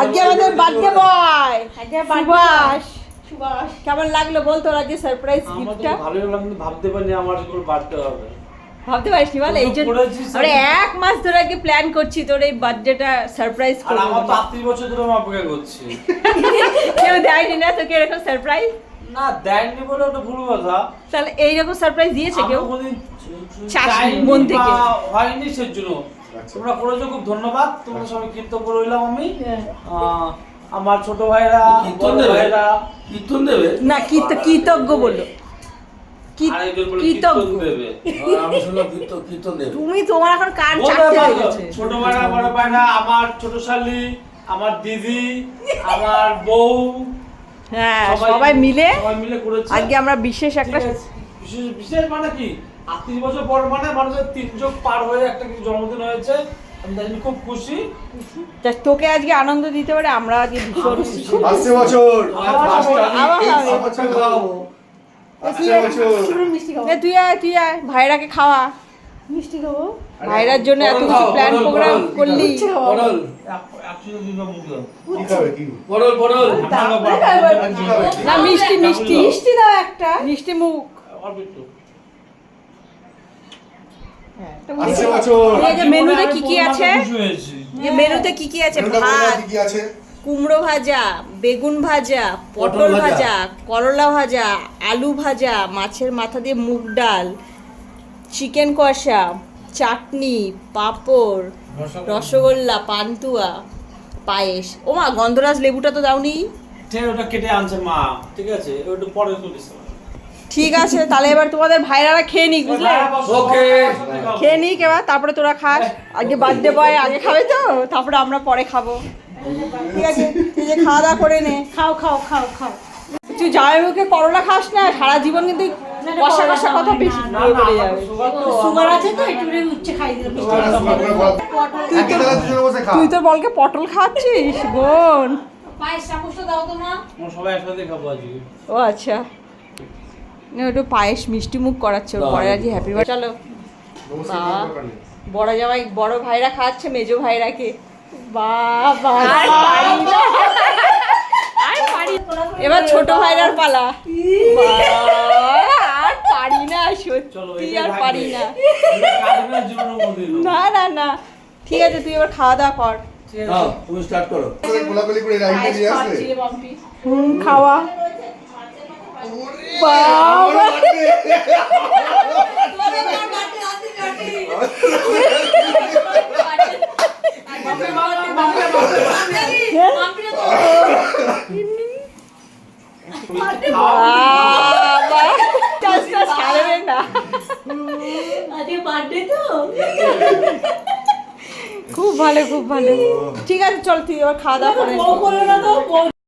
আজকে আমাদের birthday boy Subhash. কেমন লাগলো বল তোর আজকে সারপ্রাইজ গিফটটা? ভালো লাগলো, কিন্তু ভাবতে পারিনি আমার কোনো বার্থডে হবে। ভাবতে পারিস নি বল? এই জন্য আমরা 1 মাস ধরে আগে প্ল্যান করছি তোর এই বার্থডেটা সারপ্রাইজ আর করব। আমার তো 38 বছর ধরে আমি অপেক্ষা করছি। কেউ দেয়নি না তোকে এরকম সারপ্রাইজ? না দেয়নি বলে ওটা ভুল কথা। তাহলে এইরকম সারপ্রাইজ দিয়েছে কেউ? চাইনি মন থেকে হয়নি সেজন্য তোমরা করেছো, খুব ধন্যবাদ। তোমরা সবাই কৃতজ্ঞ রইলাম আমি। আমার ছোট ভাইরা ভাইরা কীর্তন দেবে না, কৃতজ্ঞ বললো। আরেকজন বলে কীর্তন দেবে। আমি শুনলাম কীর্তন দেবে। তুমি তোমার এখন কান চাটতে হয়ে গেছে। ছোট ভাইরা বড় ভাইরা, আমার ছোট শালি, আমার দিদি, আমার বউ, হ্যাঁ সবাই মিলে করেছে। আজকে আমরা বিশেষ একটা বিশেষ মানে কি 38 বছর পর মানে মানুষের 3 যোগ পার হয়ে একটা কিছু জন্মদিন হয়েছে। আমি তাই খুব খুশি। তোকে আজকে আনন্দ দিতে পারে, আমরা আজকে ভীষণ খুশি। আসছে বছর তুই আয় ভাইরাকে খাওয়া। মিষ্টি খাবো ভাইরার জন্য এত কিছু প্ল্যান প্রোগ্রাম করলি। না মিষ্টি মিষ্টি মিষ্টি দাও একটা, মিষ্টি মুখ। মেনুতে কি কি আছে? মেনুতে কি কি আছে? ভাত, কুমড়ো ভাজা, বেগুন ভাজা, পটল ভাজা, করলা ভাজা, আলু ভাজা, মাছের মাথা দিয়ে মুগ ডাল, চিকেন কষা, চাটনি, পাঁপড়, রসগোল্লা, পান্তুয়া, পায়েস। ও মা, গন্ধরাজ লেবুটা তো দাওনি। ওটা কেটে আনছে মা, ঠিক আছে ওটা পরে তুলিস। ঠিক আছে তাহলে এবার তোমাদের ভাইরারা খেয়ে নিক, বুঝলে? ওকে খেয়ে নিক এবার, তারপরে তোরা খাস। আগে বার্থডে বয় আগে খাবে তো, তারপরে আমরা পরে খাবো। ঠিক আছে তুই যে খাওয়া দাওয়া করে নে। খাও খাও খাও খাও। তুই জামাইবাবুকে করলা খাস না, সারা জীবন কিন্তু কষা কষা কথা বেশি বলে যাবে। সুগার আছে তো একটু উচ্ছে খাই দিলাম। তুই তো বলকে পটল খাচ্ছিস বোন। পায়েস চামচটা দাও তো মা। আমরা সবাই একসাথে খাবো আজকে। ও আচ্ছা, না একটু পায়েস মিষ্টি মুখ করাচ্ছে ওর পরে আজকে হ্যাপি বার্থডে। চলো বড় জামাই বড় ভাইরা খাচ্ছে মেজো ভাইরাকে। বাবা এবার ছোট ভাইরার পালা। আর পারি না সত্যি, আর পারি না। না না না ঠিক আছে তুই এবার খাওয়া দাওয়া কর। তুমি স্টার্ট করো। খাওয়া বাবা ছাড়বে না। খুব ভালো খুব ভালো। ঠিক আছে চল তুই এবার খাওয়া দাওয়া করে।